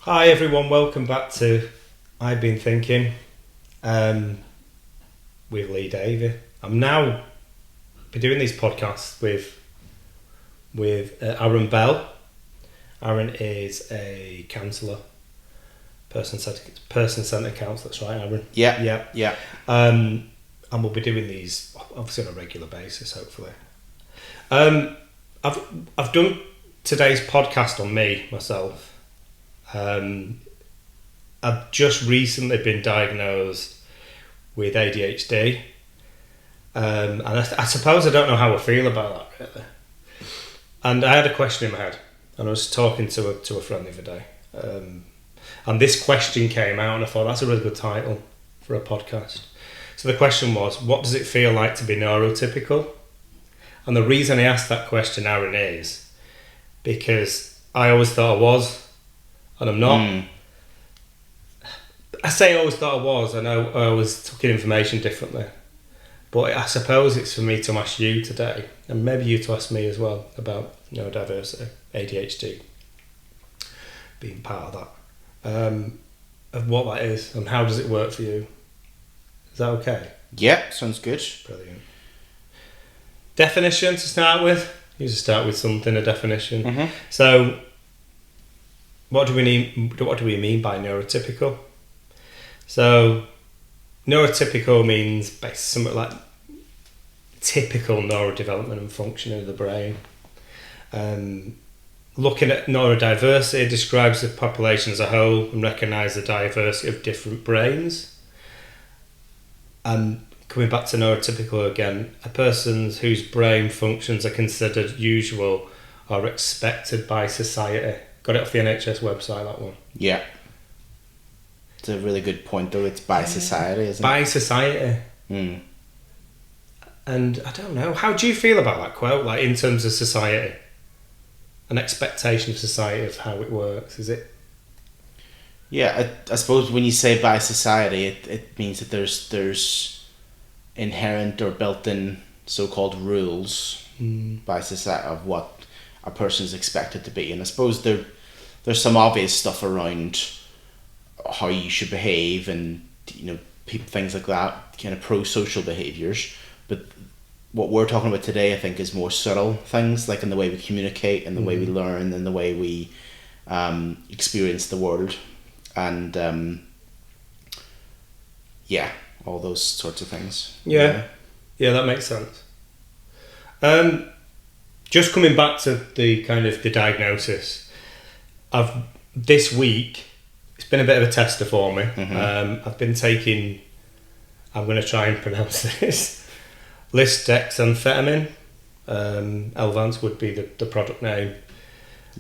Hi everyone, welcome back to I've Been Thinking with Lee Davy. I'm now be doing these podcasts with Aaron Bell. Aaron is a councillor, person-centred councillor. That's right, Aaron. Yeah. And we'll be doing these obviously on a regular basis, hopefully. I've done today's podcast on myself. I've just recently been diagnosed with ADHD, and I suppose I don't know how I feel about that really. And I had a question in my head, and I was talking to a friend the other day, and this question came out, and I thought that's a really good title for a podcast. So the question was, what does it feel like to be neurotypical? And the reason I asked that question, Aaron, is because I always thought I was. And I'm not. I say I always thought I was. I know I always took in information differently. But I suppose it's for me to ask you today, and maybe you to ask me as well, about neurodiversity, ADHD, being part of that, of what that is and how does it work for you. Is that okay? Yeah, sounds good. Brilliant. Definition to start with. You just start with something, a definition. Mm-hmm. So, what do we mean by neurotypical? So, neurotypical means basically something like typical neurodevelopment and functioning of the brain. Looking at neurodiversity describes the population as a whole and recognise the diversity of different brains. And coming back to neurotypical again, a person whose brain functions are considered usual or expected by society. Got it off the NHS website, that one. Yeah. It's a really good point, though. It's by society, isn't it? By society. Mm. And I don't know, how do you feel about that quote, like in terms of society? An expectation of society of how it works, is it? Yeah, I suppose when you say by society, it means that there's inherent or built-in so-called rules by society of what a person is expected to be. And I suppose there's some obvious stuff around how you should behave and things like that, kind of pro-social behaviours. But what we're talking about today, I think, is more subtle things, like in the way we communicate and the way we learn and the way we experience the world. And all those sorts of things. Yeah, that makes sense. Just coming back to the kind of the diagnosis, this week, it's been a bit of a tester for me. Mm-hmm. I've been taking, I'm going to try and pronounce this, lisdexamfetamine. Elvance would be the product name.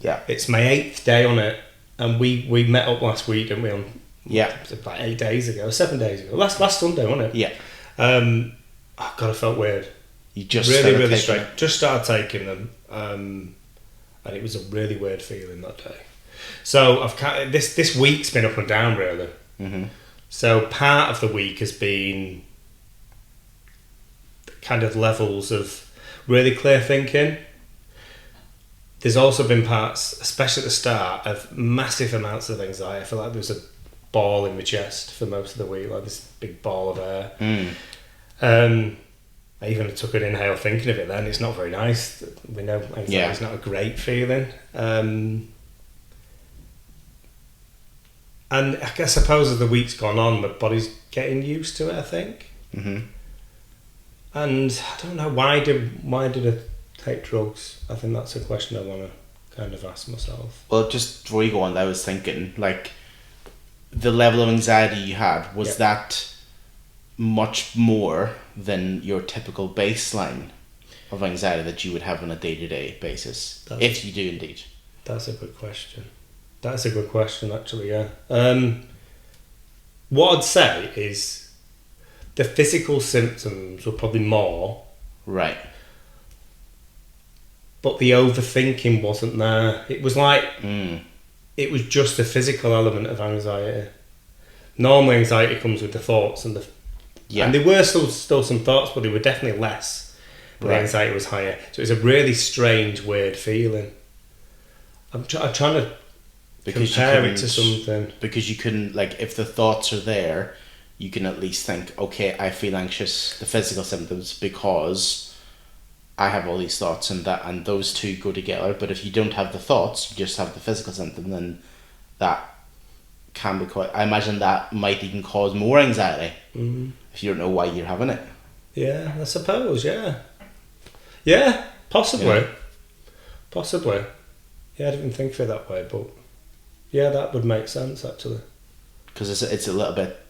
Yeah. It's my 8th day on it, and we met up last week, didn't we? It was about 7 days ago. Last Sunday, wasn't it? Yeah. Oh God, I felt weird. You just really strange. Just started taking them, and it was a really weird feeling that day. So I've this week's been up and down really. Mm-hmm. So part of the week has been kind of levels of really clear thinking. There's also been parts, especially at the start, of massive amounts of anxiety. I feel like there was a ball in my chest for most of the week, like this big ball of air. I even took an inhale thinking of it then. It's not very nice. We know anxiety is not a great feeling. And I suppose as the week's gone on, my body's getting used to it, I think. Mm-hmm. And I don't know, why did I take drugs? I think that's a question I want to kind of ask myself. Well, just before you go on, I was thinking, like, the level of anxiety you had, was that much more than your typical baseline of anxiety that you would have on a day-to-day basis, if you do indeed? That's a good question. That's a good question, actually, yeah. What I'd say is the physical symptoms were probably more. Right. But the overthinking wasn't there. It was like, it was just the physical element of anxiety. Normally anxiety comes with the thoughts and and there were still some thoughts, but they were definitely less. But the anxiety was higher. So it was a really strange, weird feeling. I'm trying to compare it to something. Because you couldn't, like, if the thoughts are there, you can at least think, okay, I feel anxious, the physical symptoms, because I have all these thoughts, and those two go together. But if you don't have the thoughts, you just have the physical symptom, then that can be quite... I imagine that might even cause more anxiety if you don't know why you're having it. Yeah, I suppose, yeah. Yeah, possibly. Yeah. Possibly. Yeah, I didn't think of it that way, but yeah, that would make sense, actually. Because it's a little bit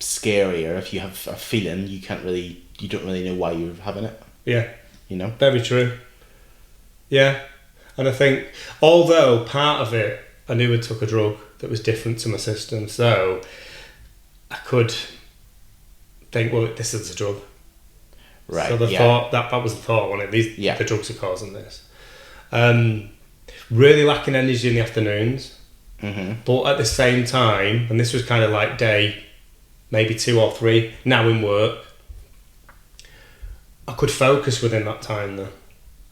scarier if you have a feeling you don't really know why you're having it. Yeah. You know? Very true. Yeah. And I think, although part of it, I knew I took a drug that was different to my system, so I could think, well, this is a drug. Right. So the thought, that was the thought, wasn't it? The drugs are causing this. Really lacking energy in the afternoons. Mm-hmm. But at the same time, and this was kind of like day maybe 2 or 3, now in work, I could focus within that time though.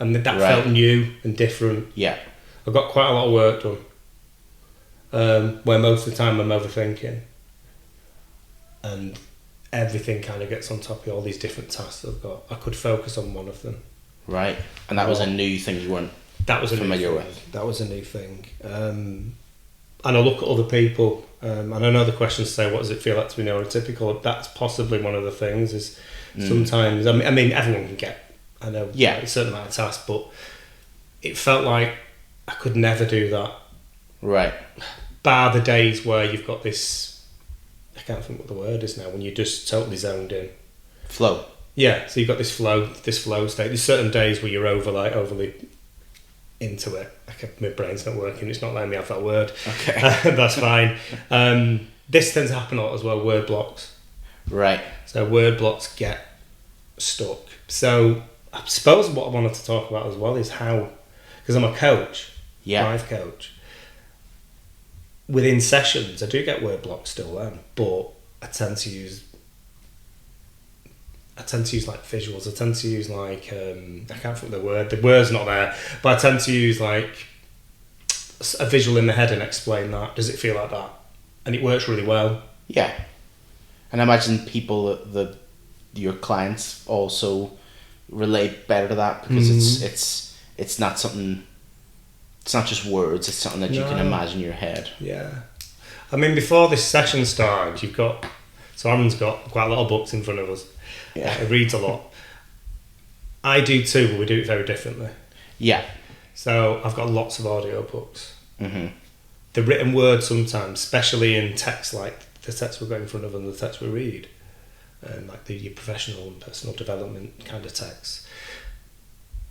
And that felt new and different. Yeah. I got quite a lot of work done. Where most of the time I'm overthinking. And everything kind of gets on top of all these different tasks I've got. I could focus on one of them. Right. And that was a new thing you weren't familiar with. That was a new thing. And I look at other people, and I know the questions say, what does it feel like to be neurotypical? That's possibly one of the things, is sometimes, I mean, everyone can get, I know, a certain amount of tasks, but it felt like I could never do that. Right. Bar the days where you've got this, I can't think what the word is now, when you're just totally zoned in. Flow. Yeah, so you've got this flow state. There's certain days where you're overly into it. My brain's not working, it's not letting me have that word. Okay. That's fine. This tends to happen a lot as well, word blocks. Right. So word blocks get stuck. So I suppose what I wanted to talk about as well is how, because I'm a coach, life coach, within sessions I do get word blocks still then, but I tend to use like visuals. I tend to use like I can't think of the word's not there, but I tend to use like a visual in the head and explain that. Does it feel like that? And it works really well. Yeah. And I imagine people, your clients also relate better to that, because it's not something, it's not just words, it's something that you can imagine in your head. Yeah. I mean, before this session started, Aaron's got quite a lot of books in front of us. Yeah. He reads a lot. I do too, but we do it very differently. Yeah. So I've got lots of audio books. Mm-hmm. The written word sometimes, especially in text like the text we've got in front of us and the text we read, like your professional and personal development kind of text,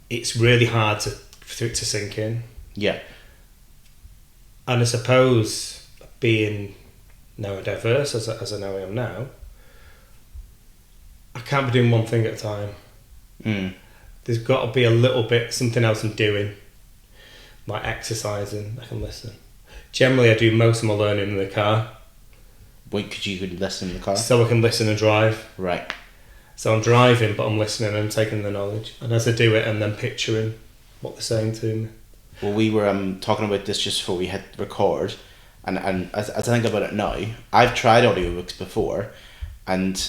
it's really hard for it to sink in. Yeah. And I suppose being neurodiverse, as I know I am now, I can't be doing one thing at a time. There's got to be a little bit something else I'm doing, like exercising. I can listen. Generally, I do most of my learning in the car. Wait, could you listen in the car? So I can listen and drive. Right. So I'm driving, but I'm listening and taking the knowledge. And as I do it, I'm then picturing what they're saying to me. Well, we were talking about this just before we hit record, and as I think about it now, I've tried audiobooks before, and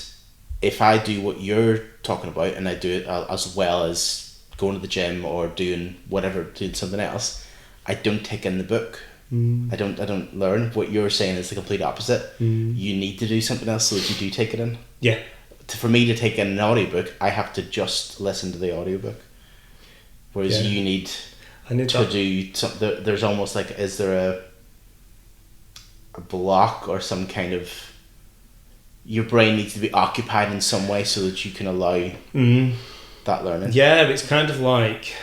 if I do what you're talking about, and I do it as well as going to the gym or doing something else, I don't take in the book. I don't learn. What you're saying is the complete opposite. You need to do something else so that you do take it in. Yeah. For me to take in an audiobook, I have to just listen to the audiobook. Whereas you need to do something. There's almost like, is there a block or some kind of, your brain needs to be occupied in some way so that you can allow that learning. Yeah, it's kind of like,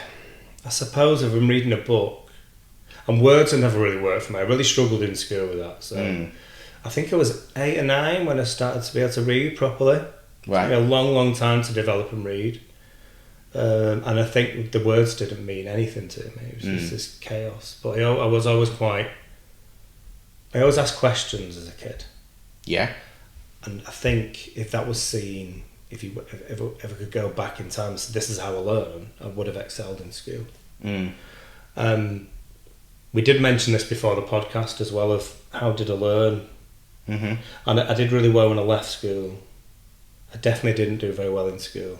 I suppose if I'm reading a book, and words have never really worked for me. I really struggled in school with that. So I think I was 8 or 9 when I started to be able to read properly. Right. It took me a long, long time to develop and read. And I think the words didn't mean anything to me. It was just this chaos. But I was always I always asked questions as a kid. Yeah. And I think if that was seen, if I could go back in time and say, this is how I learn, I would have excelled in school. we did mention this before the podcast as well, of how did I learn. Mm-hmm. And I did really well when I left school. I definitely didn't do very well in school,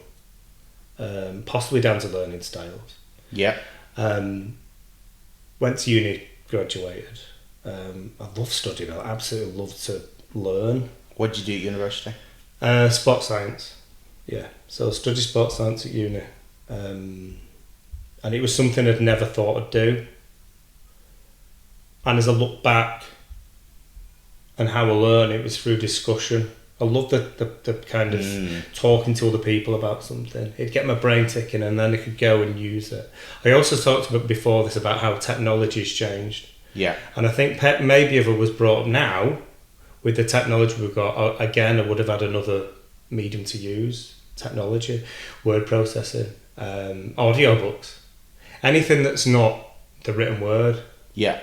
possibly down to learning styles. Yeah. Went to uni, graduated. I love studying. I absolutely love to learn. What did you do at university? Sports science. Yeah. So I studied sports science at uni. And it was something I'd never thought I'd do. And as I look back and how I learn, it was through discussion. I love the kind of talking to other people about something. It'd get my brain ticking, and then I could go and use it. I also talked about before this about how technology's changed. Yeah. And I think maybe if it was brought up now, with the technology we've got, again, I would have had another medium to use. Technology, word processing, audiobooks. Anything that's not the written word. Yeah.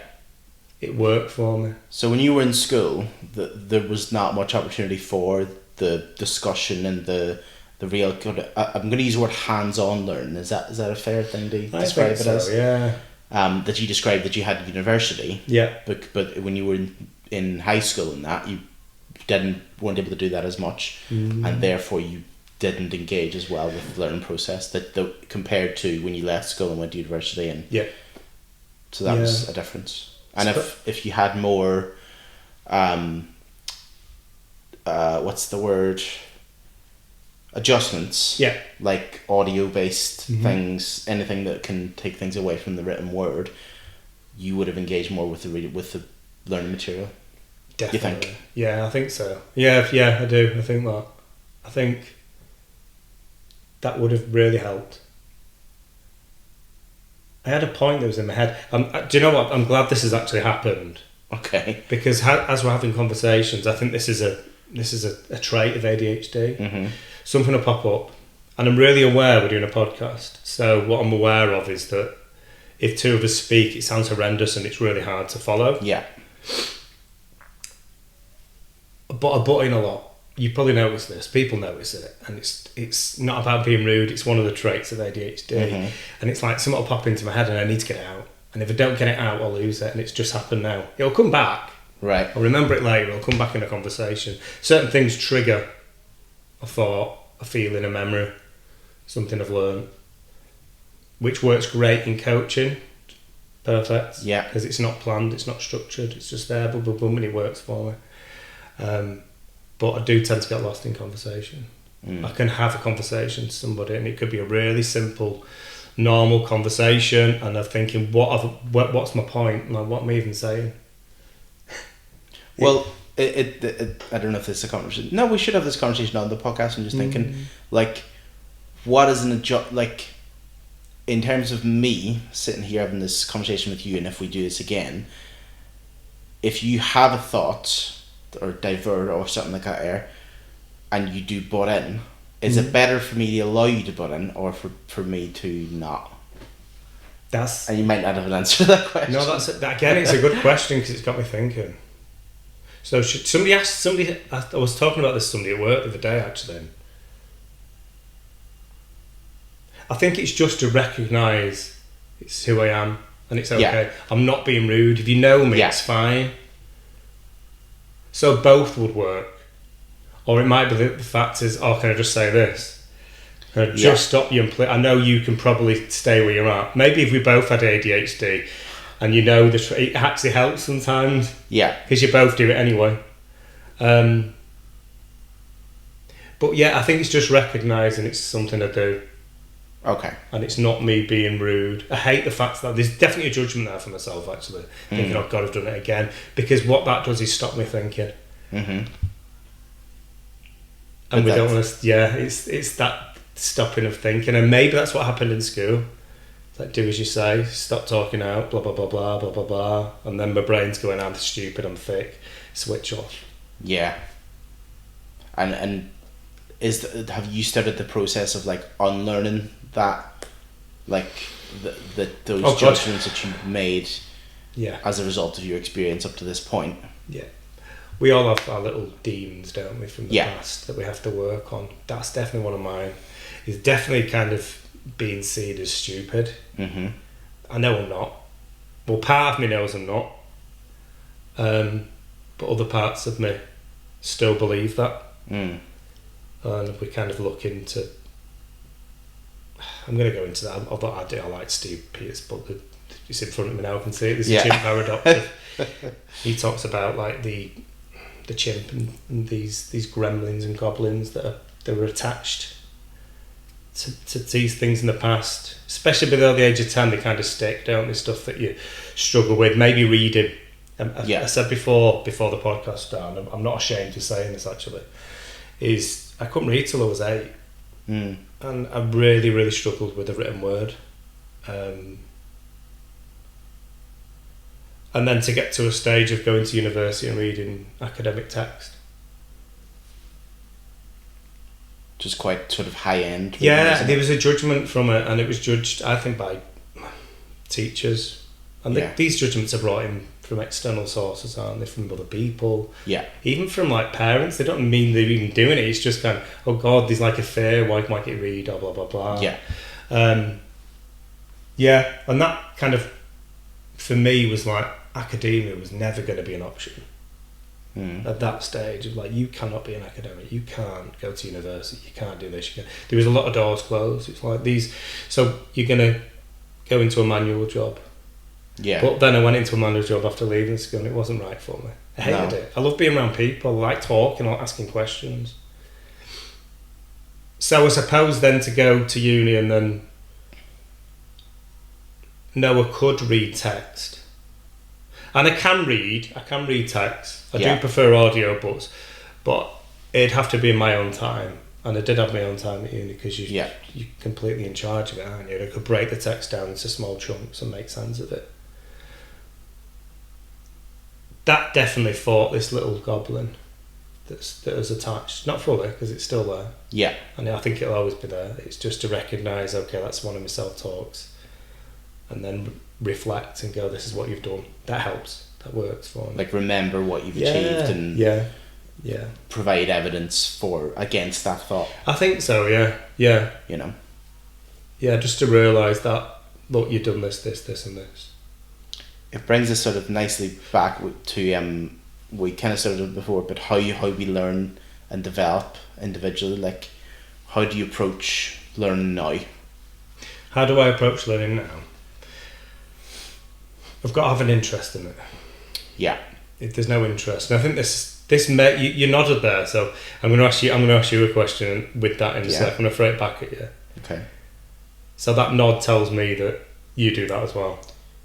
It worked for me. So when you were in school, there was not much opportunity for the discussion and the real. I'm going to use the word hands-on learning. Is that a fair thing to describe it as? Yeah. That you described that you had at university. Yeah. But when you were in high school and that, you weren't able to do that as much, and therefore you didn't engage as well with the learning process that compared to when you left school and went to university. And yeah. So that was a difference. And if you had more, what's the word? Adjustments. Yeah. Like audio-based things, anything that can take things away from the written word, you would have engaged more with the learning material. Definitely. You think? Yeah, I think so. Yeah, I do. I think that. I think that would have really helped. I had a point that was in my head. Do you know what? I'm glad this has actually happened. Okay. Because as we're having conversations, I think this is a trait of ADHD. Mm-hmm. Something will pop up, and I'm really aware we're doing a podcast. So what I'm aware of is that if two of us speak, it sounds horrendous and it's really hard to follow. Yeah. But I butt in a lot. You probably notice this. People notice it, and it's not about being rude. It's one of the traits of ADHD, and it's like something will pop into my head, and I need to get it out. And if I don't get it out, I'll lose it. And it's just happened now. It'll come back. Right. I'll remember it later. It'll come back in a conversation. Certain things trigger a thought, a feeling, a memory, something I've learned, which works great in coaching. Perfect. Yeah. Because it's not planned. It's not structured. It's just there. Boom, boom, boom, and it works for me. But I do tend to get lost in conversation. I can have a conversation with somebody, and it could be a really simple, normal conversation, and I'm thinking, what's my point? Like, what am I even saying? Well, I don't know if this is a conversation. No, we should have this conversation on the podcast. I'm just thinking, like, what is like, in terms of me sitting here having this conversation with you, and if we do this again, if you have a thought or divert or something like that and you do butt in, is it better for me to allow you to butt in or for me to not? And you might not have an answer to that question. No, again, it's a good question because it's got me thinking. So somebody I was talking about this to somebody at work the other day, actually. I think it's just to recognise it's who I am and it's okay. Yeah. I'm not being rude. If you know me, it's fine. So both would work. Or it might be the fact is, can I just say this? Can I just stop you and I know you can probably stay where you're at. Maybe if we both had ADHD and you know it actually helps sometimes. Yeah. Because you both do it anyway. But yeah, I think it's just recognising it's something I do. Okay. And it's not me being rude. I hate the fact that there's definitely a judgment there for myself, actually. Thinking, oh God, I've done it again. Because what that does is stop me thinking. And we don't want to, it's that stopping of thinking. And maybe that's what happened in school. It's like, do as you say, stop talking out, blah, blah, blah, blah, blah, blah, blah. And then my brain's going, I'm stupid, I'm thick. Switch off. Yeah. And have you started the process of like unlearning that, like those judgments that you've made as a result of your experience up to this point? Yeah. We all have our little demons, don't we, from the past that we have to work on. That's definitely one of mine. Is definitely kind of being seen as stupid. I know I'm not. well, part of me knows I'm not, but other parts of me still believe that. And we kind of look into, I'm going to go into that, although I like Steve Peters' book, it's in front of me now, I can see it, there's a chimp paradox. He talks about like the chimp and these gremlins and goblins that were attached to these things in the past, especially below the age of 10. They kind of stick, don't they? Stuff that you struggle with, maybe reading. I said before the podcast started, I'm not ashamed of saying this actually, is I couldn't read till I was 8, and I really, really struggled with the written word. And then to get to a stage of going to university and reading academic text. Just quite sort of high end. Yeah, there was a judgment from it, and it was judged, I think, by teachers. And these judgments are brought in from external sources, aren't they? From other people. Yeah. Even from like parents. They don't mean they're even doing it. It's just kind of, oh God, there's like a fear. Why can't it read? Blah, blah, blah, blah. Yeah. Yeah, and that kind of, for me, was like, academia was never going to be an option. At that stage of like, you cannot be an academic, you can't go to university, you can't do this, there was a lot of doors closed. It's like these, so you're going to go into a manual job. But then I went into a manual job after leaving school and it wasn't right for me. I hated it. I love being around people, I like talking, I like asking questions. So I suppose then to go to uni and then know I could read text. And I can read text. I do prefer audio books, but it'd have to be in my own time. And I did have my own time at uni because you're completely in charge of it, aren't you? And I could break the text down into small chunks and make sense of it. That definitely fought this little goblin that was attached. Not fully, because it's still there. Yeah. And I think it'll always be there. It's just to recognise, okay, that's one of my self-talks. And then reflect and go, this is what you've done. That helps. That works for me. Like remember what you've achieved and provide evidence against that thought. I think so, yeah. You know? Yeah, just to realise that, look, you've done this, and this. It brings us sort of nicely back to, we kind of started before, but how we learn and develop individually. Like, how do you approach learning now? How do I approach learning now? I've got to have an interest in it. Yeah. If there's no interest, and I think you nodded there, so I'm going to ask you a question with that in a sec. I'm going to throw it back at you. Okay. So that nod tells me that you do that as well.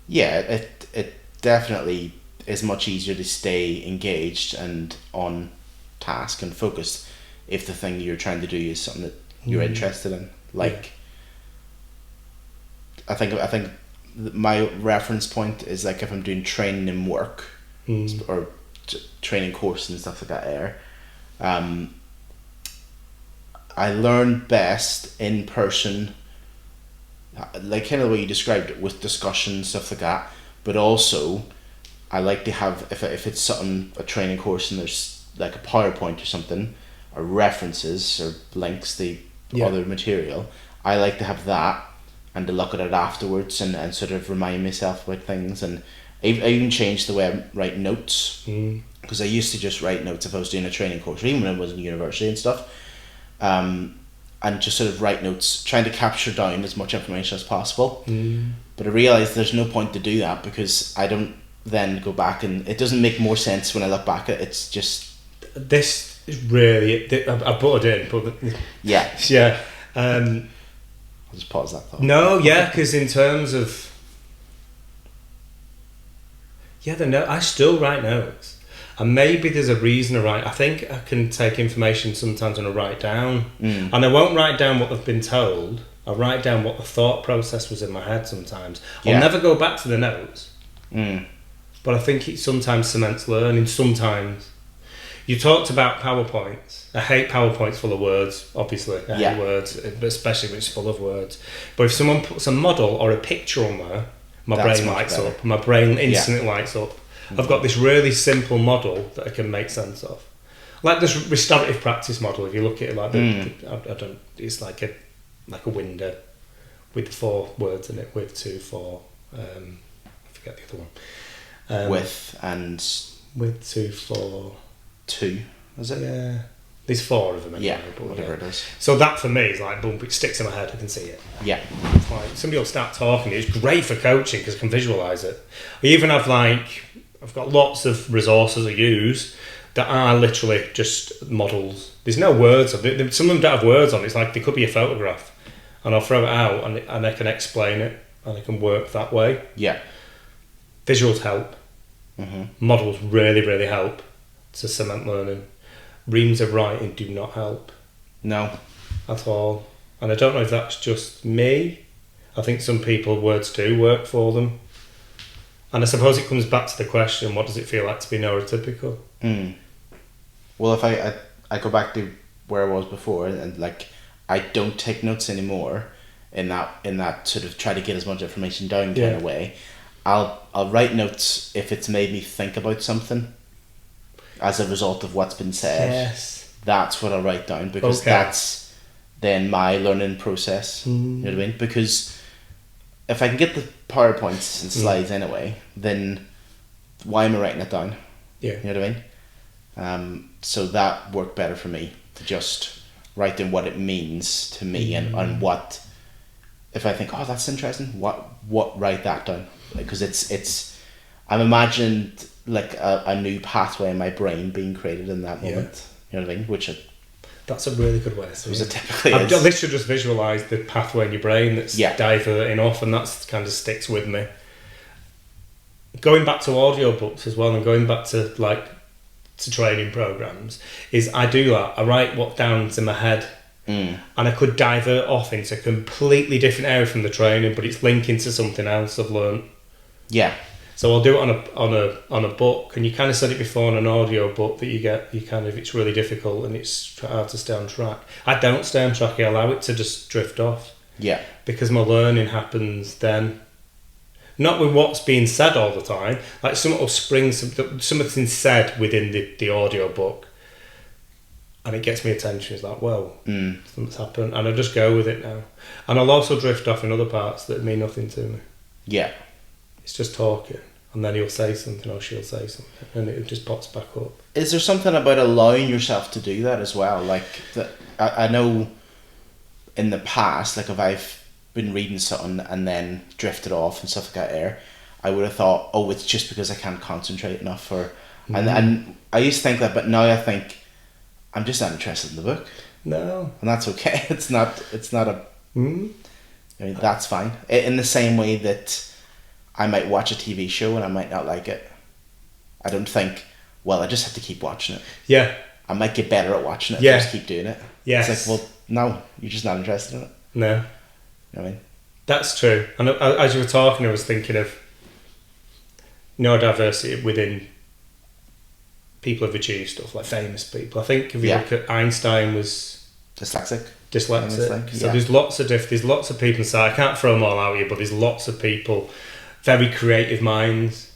Yeah, it definitely is much easier to stay engaged and on task and focused if the thing you're trying to do is something that you're interested in. Like, I think my reference point is like if I'm doing training in work or training courses and stuff like that I learn best in person, like kind of the way you described it, with discussion, stuff like that. But also I like to have, if it's something, a training course, and there's like a PowerPoint or something, or references or links to other material, I like to have that and to look at it afterwards and sort of remind myself about things. And I even changed the way I write notes, because I used to just write notes if I was doing a training course, or even when I was in university and stuff, and just sort of write notes, trying to capture down as much information as possible. But I realised there's no point to do that, because I don't then go back, and it doesn't make more sense when I look back at it. It's just... This is really... I put it in, but... Yeah. I'll just pause that thought. No, because in terms of... I still write notes. And maybe there's a reason to write. I think I can take information sometimes and I write down. And I won't write down what I've been told. I'll write down what the thought process was in my head sometimes. I'll never go back to the notes. But I think it sometimes cements learning. Sometimes. You talked about PowerPoints. I hate PowerPoints full of words, obviously. I hate words, especially when it's full of words. But if someone puts a model or a picture on there, my brain lights up. My brain instantly lights up. I've got this really simple model that I can make sense of. Like this restorative practice model, if you look at it like it's like a window with 4 words in it, with 2, 4, I forget the other one. With 2, 4. 2, is it? Yeah. There's 4 of them anyway. Yeah, but whatever it is. So that for me is like, boom, it sticks in my head, I can see it. Yeah. It's like, somebody will start talking, it's great for coaching because I can visualise it. I even have I've got lots of resources I use that are literally just models. There's no words. Some of them don't have words on it. It's like they could be a photograph. And I'll throw it out and I can explain it and I can work that way. Yeah. Visuals help. Mm-hmm. Models really, really help to cement learning. Reams of writing do not help. No. At all. And I don't know if that's just me. I think some people, words do work for them. And I suppose it comes back to the question, what does it feel like to be neurotypical? Well, if I go back to where I was before, and like I don't take notes anymore in that sort of try to get as much information down kind of way. I'll write notes if it's made me think about something as a result of what's been said. Yes. That's what I'll write down because that's then my learning process. You know what I mean? Because if I can get the PowerPoints and slides anyway, then why am I writing it down? Yeah. You know what I mean? So that worked better for me to just write down what it means to me and what, if I think, oh, that's interesting, what write that down. Because it's I'm imagined like a new pathway in my brain being created in that moment. You know what I mean? That's a really good way to say it. Typically I've literally just visualised the pathway in your brain that's diverting off, and that kind of sticks with me. Going back to audiobooks as well, and going back to to training programs, is I do that. I write what down's in my head, and I could divert off into a completely different area from the training, but it's linking to something else I've learned. Yeah. So I'll do it on a book, and you kind of said it before on an audio book that it's really difficult and it's hard to stay on track. I don't stay on track. I allow it to just drift off. Yeah. Because my learning happens then, not with what's being said all the time. Like something will spring, something said within the audio book, and it gets me attention. It's like, whoa, something's happened, and I just go with it now. And I'll also drift off in other parts that mean nothing to me. Yeah. It's just talking, and then he'll say something or she'll say something, and it just pops back up. Is there something about allowing yourself to do that as well? Like that, I know in the past, like if I've been reading something and then drifted off and stuff like that, I would have thought, oh, it's just because I can't concentrate enough, and I used to think that, but now I think I'm just not interested in the book. No, and that's okay. It's not a. I mean, that's fine. In the same way that I might watch a TV show and I might not like it. I don't think, well, I just have to keep watching it. Yeah. I might get better at watching it if I just keep doing it. Yes. It's like, well, no, you're just not interested in it. No. You know what I mean? That's true. And as you were talking, I was thinking of neurodiversity within people who've achieved stuff, like famous people. I think if you look at Einstein was... Dyslexic. So there's lots of people inside. I can't throw them all out here, but there's lots of people, very creative minds.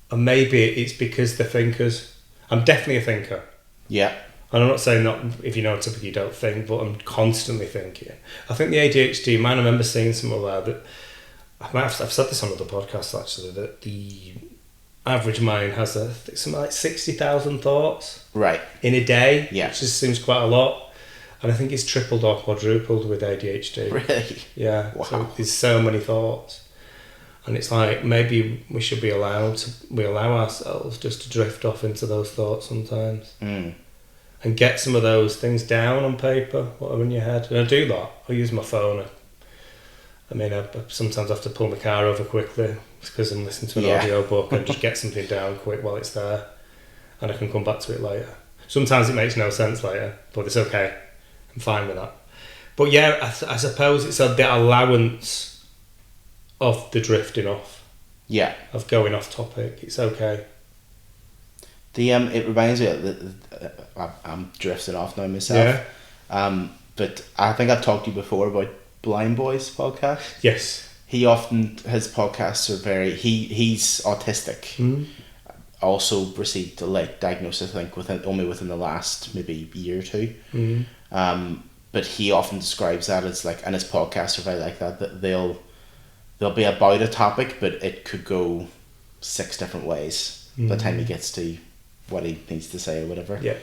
And maybe it's because they're thinkers. I'm definitely a thinker. Yeah. And I'm not saying not if you're neurotypical you don't think, but I'm constantly thinking. I think the ADHD man, I remember seeing somewhere that I've said this on other podcasts actually, that the average mind has something like 60,000 thoughts in a day, which just seems quite a lot. And I think it's tripled or quadrupled with ADHD. Really? Yeah. Wow. So there's so many thoughts. And it's like, maybe we should be allow ourselves just to drift off into those thoughts sometimes. And get some of those things down on paper, whatever in your head. And I do that. I use my phone. I sometimes have to pull my car over quickly because I'm listening to an audio book and just get something down quick while it's there. And I can come back to it later. Sometimes it makes no sense later, but it's okay. I'm fine with that. But yeah, I suppose it's the allowance of the drifting off. Yeah. Of going off topic. It's okay. It reminds me of I'm drifting off now myself. Yeah. But I think I've talked to you before about Blind Boy's podcast. Yes. His podcasts are very, he's autistic. Also received a late diagnosis, I think, only within the last maybe year or two. But he often describes that as like, and his podcasts are very like that they'll they'll be about a topic, but it could go 6 different ways by the time he gets to what he needs to say or whatever. Yeah.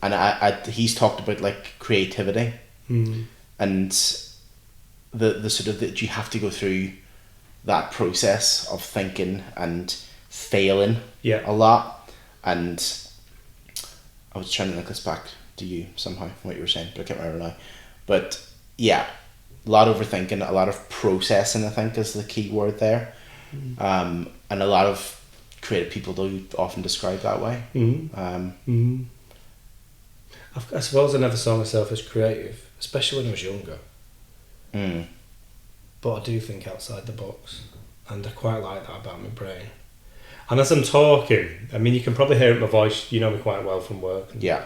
And he's talked about like creativity and the sort of that you have to go through that process of thinking and failing a lot. And I was trying to link this back to you somehow, what you were saying, but I can't remember now. But yeah, a lot of overthinking, a lot of processing, I think, is the key word there. And a lot of creative people do often describe that way. I suppose I never saw myself as creative, especially when I was younger. But I do think outside the box, and I quite like that about my brain. And as I'm talking, I mean, you can probably hear it in my voice. You know me quite well from work. Yeah.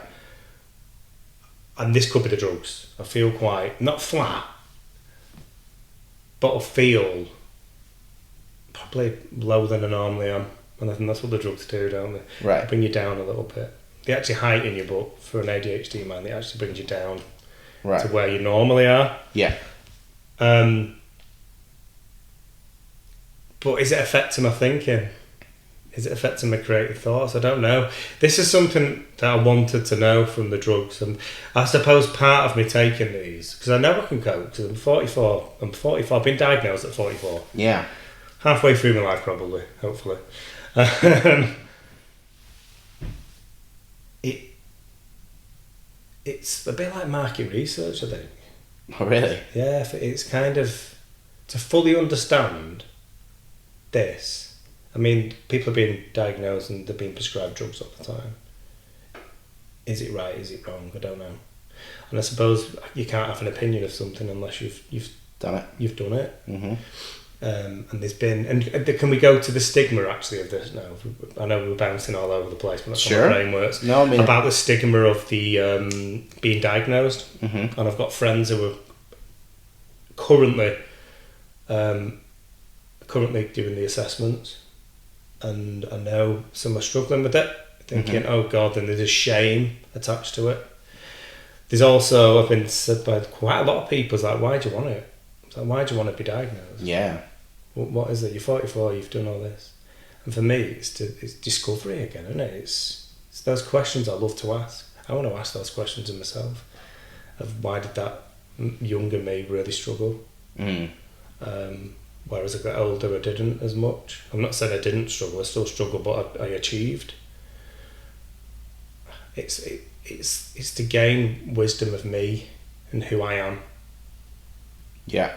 And this could be the drugs. I feel quite not flat, but I feel probably lower than I normally am. And I think that's what the drugs do, don't they? Right. They bring you down a little bit. They actually heighten you, but for an ADHD man, they actually brings you down to where you normally are. Yeah. But is it affecting my thinking? Is it affecting my creative thoughts? I don't know. This is something that I wanted to know from the drugs, and I suppose part of me taking these, because I know I can cope, because I'm 44. I've been diagnosed at 44. Yeah. Halfway through my life, probably, hopefully. It's a bit like market research, I think. Oh, really? Yeah, it's kind of to fully understand this. I mean, people are being diagnosed and they're being prescribed drugs all the time. Is it right? Is it wrong? I don't know. And I suppose you can't have an opinion of something unless you've done it. You've done it. And there's been, and can we go to the stigma actually of this now? I know we're bouncing all over the place, but that's how my brain works. No, I mean about the stigma of the being diagnosed, and I've got friends who are currently doing the assessments, and I know some are struggling with it, thinking, oh God, then there's a shame attached to it. There's also, I've been said by quite a lot of people, it's like, why do you want it? It's like, why do you want to be diagnosed? Yeah. What is it? You're 44, you've done all this. And for me, it's discovery again, isn't it? It's those questions I love to ask. I want to ask those questions of myself. Of why did that younger me really struggle? Whereas I got older, I didn't as much. I'm not saying I didn't struggle, I still struggle, but I achieved. It's to gain wisdom of me and who I am. Yeah.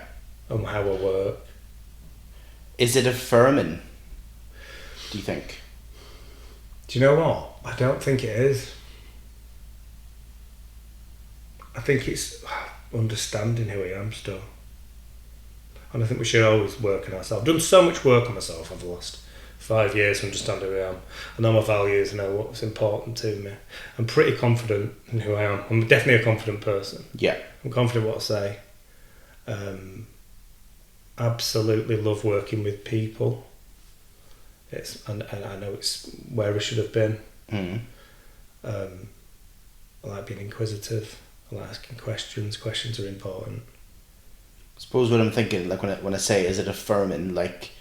And how I work. Is it affirming, do you think? Do you know what? I don't think it is. I think it's understanding who I am still. And I think we should always work on ourselves. I've done so much work on myself over the last 5 years to understand who I am. I know my values, I know what's important to me. I'm pretty confident in who I am. I'm definitely a confident person. Yeah. I'm confident in what I say. Absolutely love working with people. And I know it's where I should have been. I like being inquisitive. I like asking questions. Questions are important. I suppose what I'm thinking, like when I say, is it affirming, like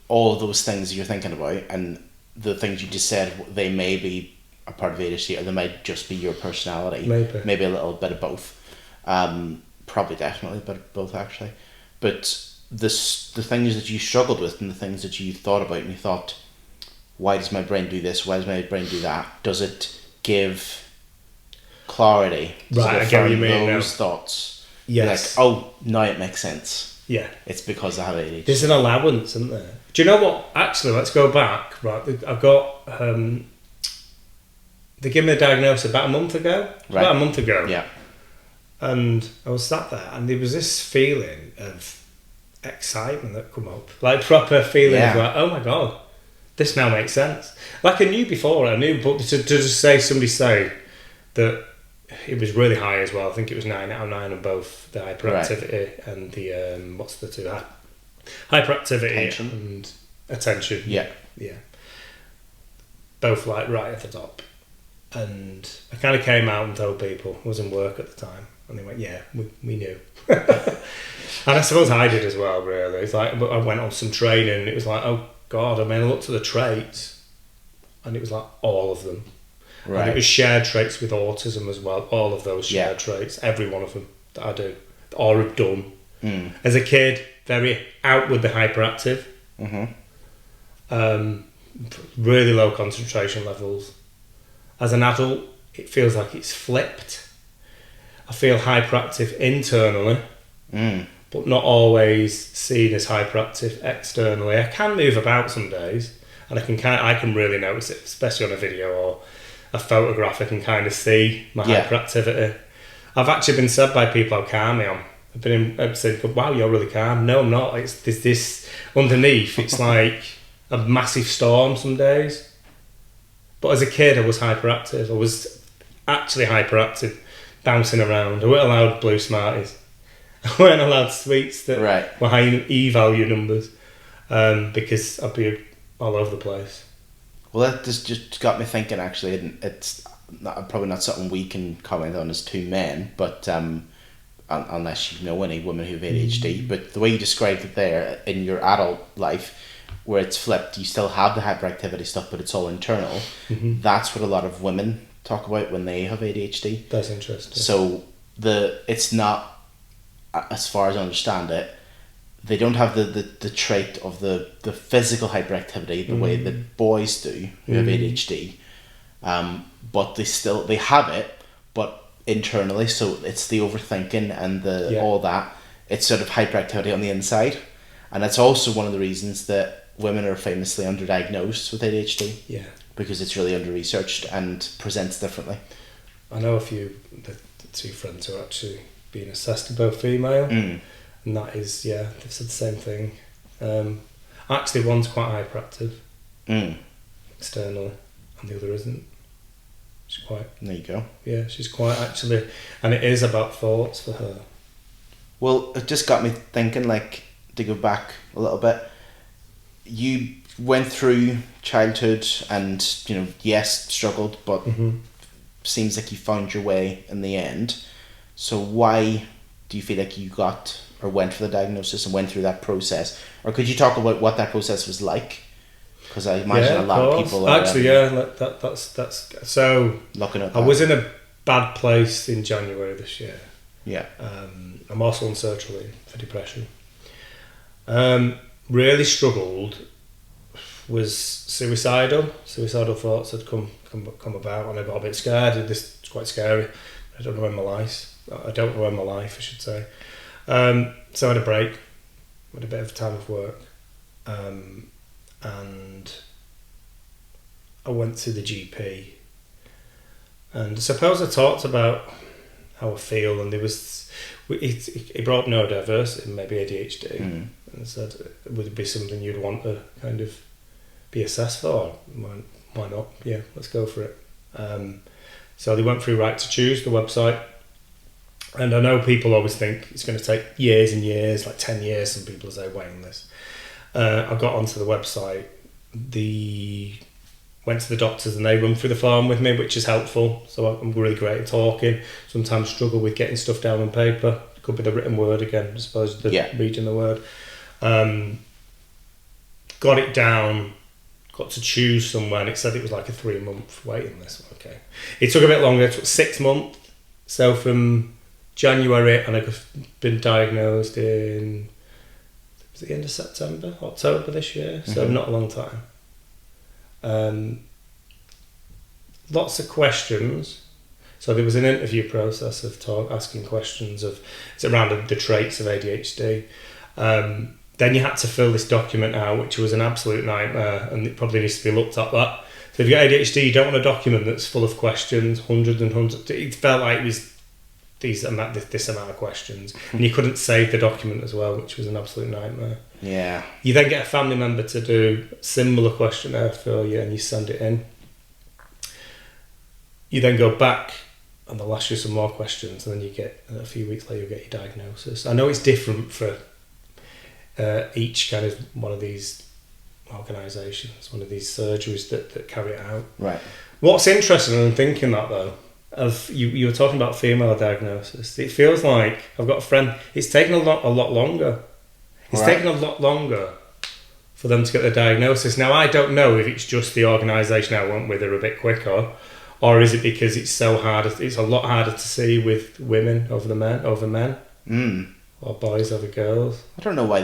all of those things you're thinking about and the things you just said, they may be a part of ADHD or they might just be your personality. Maybe a little bit of both. Probably definitely a bit of both actually. But the things that you struggled with and the things that you thought about and you thought, why does my brain do this? Why does my brain do that? Does it give clarity? Right, I get what you mean now. Those thoughts. Yes. Like, oh, now it makes sense. Yeah. It's because I have ADHD. There's an allowance, isn't there? Do you know what? Actually, let's go back. Right, I've got... they gave me a diagnosis about a month ago. Right. About a month ago. Yeah. And I was sat there and there was this feeling of excitement that come up. Like proper feeling of like, oh my God, this now makes sense. Like I knew before, but to just somebody say that it was really high as well. I think it was 9 out of 9 on both the hyperactivity and the, what's the two? Hyperactivity and attention. Yeah. Yeah. Both like right at the top. And I kind of came out and told people, I was in work at the time, And they went, yeah, we knew. And I suppose I did as well, really. It's like, I went on some training and it was like, oh God, I looked at the traits and it was like all of them. Right. And it was shared traits with autism as well, all of those shared traits, every one of them that I do, or have done. As a kid, very outwardly hyperactive. Really low concentration levels. As an adult, it feels like it's flipped. I feel hyperactive internally, but not always seen as hyperactive externally. I can move about some days, and I can really notice it, especially on a video or a photograph. I can kind of see my hyperactivity. I've actually been said by people how calm I am. I've said, wow, you're really calm. No, I'm not. There's this underneath. It's like a massive storm some days. But as a kid, I was hyperactive. I was actually hyperactive, bouncing around. I weren't allowed blue Smarties. I weren't allowed sweets that were high E-value numbers because I'd be all over the place. Well, that just got me thinking, actually, and it's probably not something we can comment on as two men, but unless you know any women who have ADHD, but the way you described it there in your adult life, where it's flipped, you still have the hyperactivity stuff, but it's all internal. That's what a lot of women talk about when they have ADHD. That's interesting. So it's not, as far as I understand it, they don't have the trait of the physical hyperactivity the way that boys do who have ADHD, but they have it, but internally. So it's the overthinking and all that. It's sort of hyperactivity on the inside, and that's also one of the reasons that women are famously underdiagnosed with ADHD. Yeah, because it's really under-researched and presents differently. I know a few, the two friends who are actually being assessed are both female, and that is, they've said the same thing. Actually, one's quite hyperactive externally, and the other isn't. She's quite... There you go. Yeah, she's quite actually, and it is about thoughts for her. Well, it just got me thinking, like, to go back a little bit, you went through childhood and, yes, struggled, but seems like you found your way in the end. So why do you feel like you got or went for the diagnosis and went through that process? Or could you talk about what that process was like? Because I imagine a lot of people are... Actually, that's so... Looking at that. I was in a bad place in January this year. Yeah. I'm also on surgery for depression. Really struggled, was suicidal thoughts had come about, and I got a bit scared. This is quite scary. I don't know when my life, I should say. So I had a break, had a bit of time off work, and I went to the GP, and I suppose I talked about how I feel, and he brought neurodiversity, maybe ADHD, and said, would it be something you'd want to kind of be assessed for? Why not? Yeah, let's go for it. So they went through Right to Choose, the website, and I know people always think it's going to take years and years, like 10 years, some people say, waiting this. I got onto the website, went to the doctors and they run through the form with me, which is helpful. So I'm really great at talking. Sometimes struggle with getting stuff down on paper. It could be the written word again, as opposed to reading the word. Got it down, got to choose somewhere, and it said it was like a 3-month waiting list. Okay. It took a bit longer, it took 6 months. So from January, and I've been diagnosed in, was it the end of September, October this year? So not a long time. Lots of questions. So there was an interview process of asking questions it's around the traits of ADHD. Then you had to fill this document out, which was an absolute nightmare, and it probably needs to be looked at that. So if you got ADHD, you don't want a document that's full of questions, hundreds and hundreds. It felt like it was this amount of questions, and you couldn't save the document as well, which was an absolute nightmare. Yeah. You then get a family member to do a similar questionnaire for you, and you send it in. You then go back, and they'll ask you some more questions, and then you get, a few weeks later, you get your diagnosis. I know it's different for each kind of one of these organisations, one of these surgeries that carry it out. Right. What's interesting in thinking that, though, of you were talking about female diagnosis. It feels like I've got a friend. It's taken a lot longer. It's taken a lot longer for them to get the diagnosis. Now I don't know if it's just the organisation I went with are a bit quicker, or is it because it's so hard? It's a lot harder to see with women over men, or boys over girls. I don't know why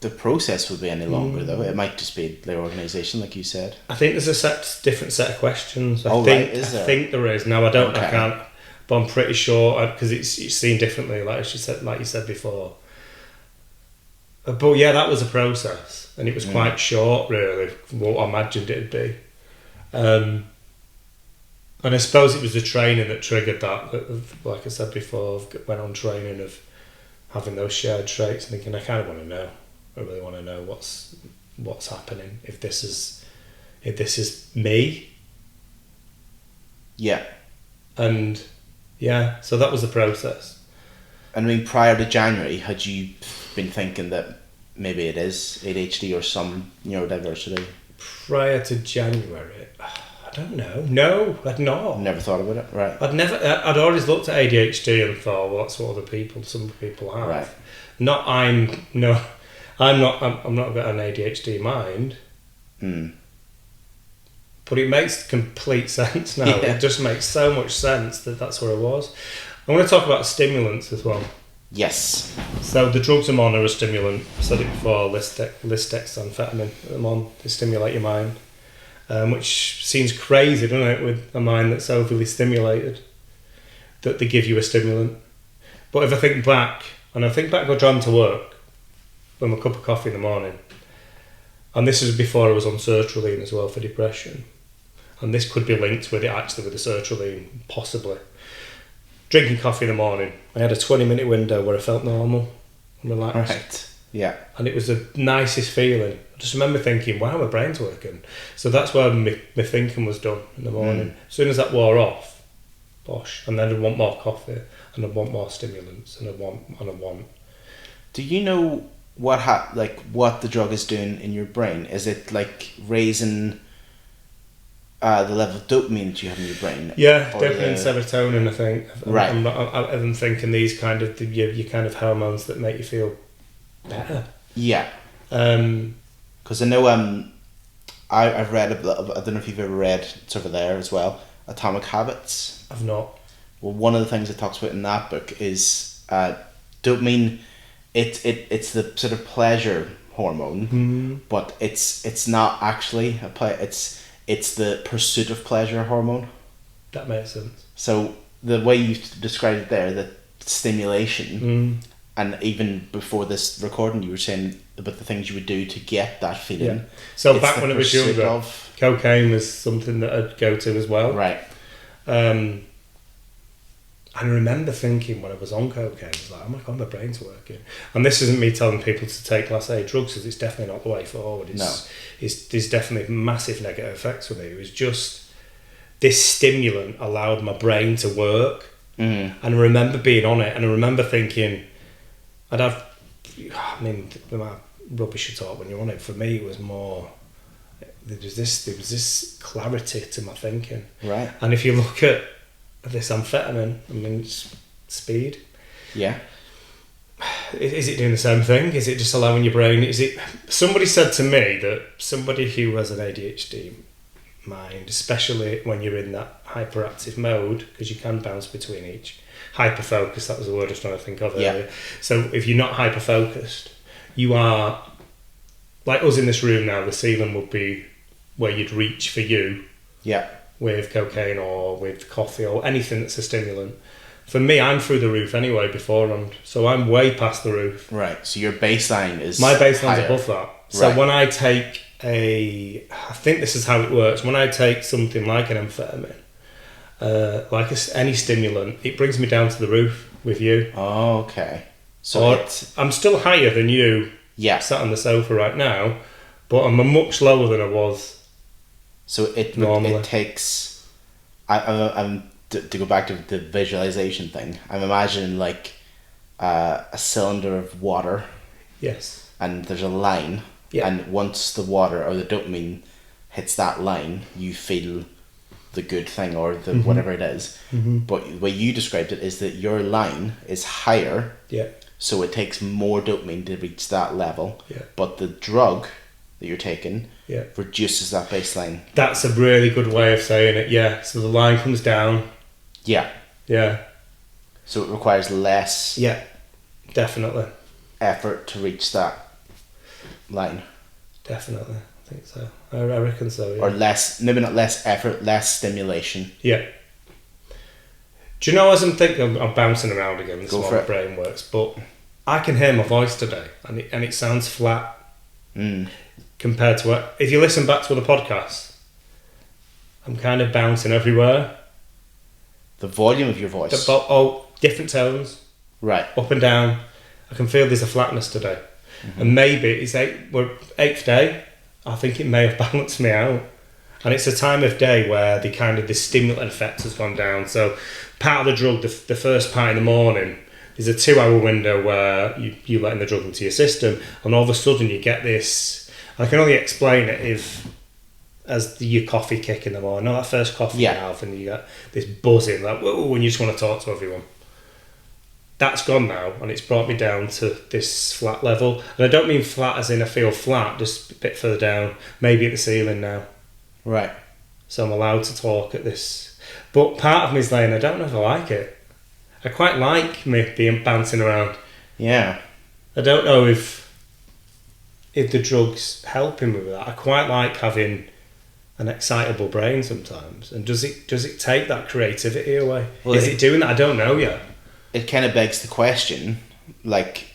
the process would be any longer though. It might just be their organisation, like you said. I think there's a different set of questions. I think there is. Now I don't. Okay. I can't. But I'm pretty sure because it's seen differently, like you said before. But yeah, that was a process, and it was quite short, really, from what I imagined it'd be. And I suppose it was the training that triggered that. Like I said before, I went on training of having those shared traits, and thinking I kind of want to know. I really want to know what's happening. If this is me. Yeah. And yeah, so that was the process. And I mean, prior to January, had you been thinking that maybe it is ADHD or some neurodiversity? Prior to January, I don't know. No, I'd not. Never thought about it, right? I'd always looked at ADHD and thought, well, that's what some people have. Right. I'm not got an ADHD mind. But it makes complete sense now. Yeah. It just makes so much sense that that's where I was. I want to talk about stimulants as well. Yes. So the drugs I'm on are a stimulant. I said it before, lisdexamfetamine. I'm on to stimulate your mind, which seems crazy, doesn't it, with a mind that's overly stimulated, that they give you a stimulant. But if I think back, I go driving to work with my cup of coffee in the morning, and this is before I was on sertraline as well for depression, and this could be linked with the sertraline, possibly. Drinking coffee in the morning, I had a 20-minute window where I felt normal and relaxed. Right. Yeah. And it was the nicest feeling. I just remember thinking, wow, my brain's working. So that's where my thinking was done in the morning. As soon as that wore off, bosh. And then I'd want more coffee, and I'd want more stimulants, and I'd want. Do you know what the drug is doing in your brain? Is it like raising the level of dopamine that you have in your brain? Yeah, dopamine and serotonin, I think. Right. I'm thinking these kind of your kind of hormones that make you feel better. Yeah. Because I know I've read I don't know if you've ever read, it's over there as well, Atomic Habits. I've not. Well, one of the things it talks about in that book is dopamine. It's the sort of pleasure hormone, but it's not actually it's the pursuit of pleasure hormone. That makes sense. So the way you described it there, the stimulation, and even before this recording, you were saying about the things you would do to get that feeling. Yeah. So back when I was younger, cocaine was something that I'd go to as well. Right. And I remember thinking when I was on cocaine, I was like, oh my God, my brain's working. And this isn't me telling people to take class A drugs, because it's definitely not the way forward. There's definitely massive negative effects with it. It was just, this stimulant allowed my brain to work. And I remember being on it, and I remember thinking, the amount of rubbish you talk when you're on it, for me it was more, there was this clarity to my thinking. Right. And if you look at this amphetamine, it's speed. Yeah. Is it doing the same thing? Is it just allowing your brain? Somebody said to me that somebody who has an ADHD mind, especially when you're in that hyperactive mode, because you can bounce between each. Hyper-focused, that was the word I was trying to think of earlier. So if you're not hyper-focused, you are, like us in this room now, the ceiling would be where you'd reach for you. Yeah. With cocaine or with coffee or anything that's a stimulant. For me, I'm through the roof anyway beforehand, so I'm way past the roof. Right, so your baseline is my baseline's higher. Above that. So right. When I take I think this is how it works, when I take something like an amphetamine, any stimulant, it brings me down to the roof with you. Oh, okay. So I'm still higher than you, sat on the sofa right now, but I'm much lower than I was. So it takes. I'm to go back to the visualization thing. I'm imagining like a cylinder of water. Yes. And there's a line. Yeah. And once the water or the dopamine hits that line, you feel the good thing or the whatever it is. But the way you described it is that your line is higher, so it takes more dopamine to reach that level. But the drug that you're taking reduces that baseline. That's a really good way of saying it. Yeah. So the line comes down. Yeah. Yeah. So it requires less. Yeah. Definitely. Effort to reach that line. Definitely. I think so. I reckon so. Yeah. Or less, maybe not less effort, less stimulation. Yeah. Do you know, as I'm thinking, I'm bouncing around again, this is how my brain works, but I can hear my voice today, and it sounds flat compared to what, if you listen back to the podcast, I'm kind of bouncing everywhere. The volume of your voice. Different tones. Right. Up and down. I can feel there's a flatness today. And maybe we're 8th day, I think it may have balanced me out. And it's a time of day where the stimulant effect has gone down. So part of the drug, the first part in the morning, is a 2-hour window where you letting the drug into your system, and all of a sudden you get this. I can only explain it as your coffee kick in the morning. Not that first coffee you have, and you get this buzzing, like whoa, and you just want to talk to everyone. That's gone now, and it's brought me down to this flat level. And I don't mean flat as in I feel flat, just a bit further down, maybe at the ceiling now. Right. So I'm allowed to talk at this. But part of me is saying, I don't know if I like it. I quite like me being bouncing around. Yeah. I don't know if the drug's helping me with that. I quite like having an excitable brain sometimes. And does it take that creativity away? Well, is it doing that? I don't know yet. It kind of begs the question, like,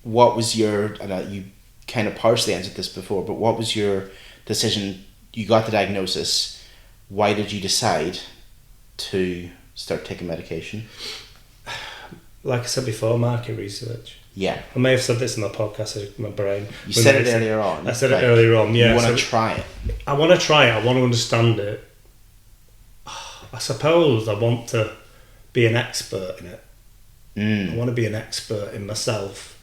what was your, I know you kind of partially answered this before, but what was your decision? You got the diagnosis. Why did you decide to start taking medication? Like I said before, market research. Yeah. I may have said this in the podcast, my brain. You said it earlier on. I said it earlier on, yeah. You want to try it. I want to try it. I want to understand it. I suppose I want to be an expert in it. I want to be an expert in myself.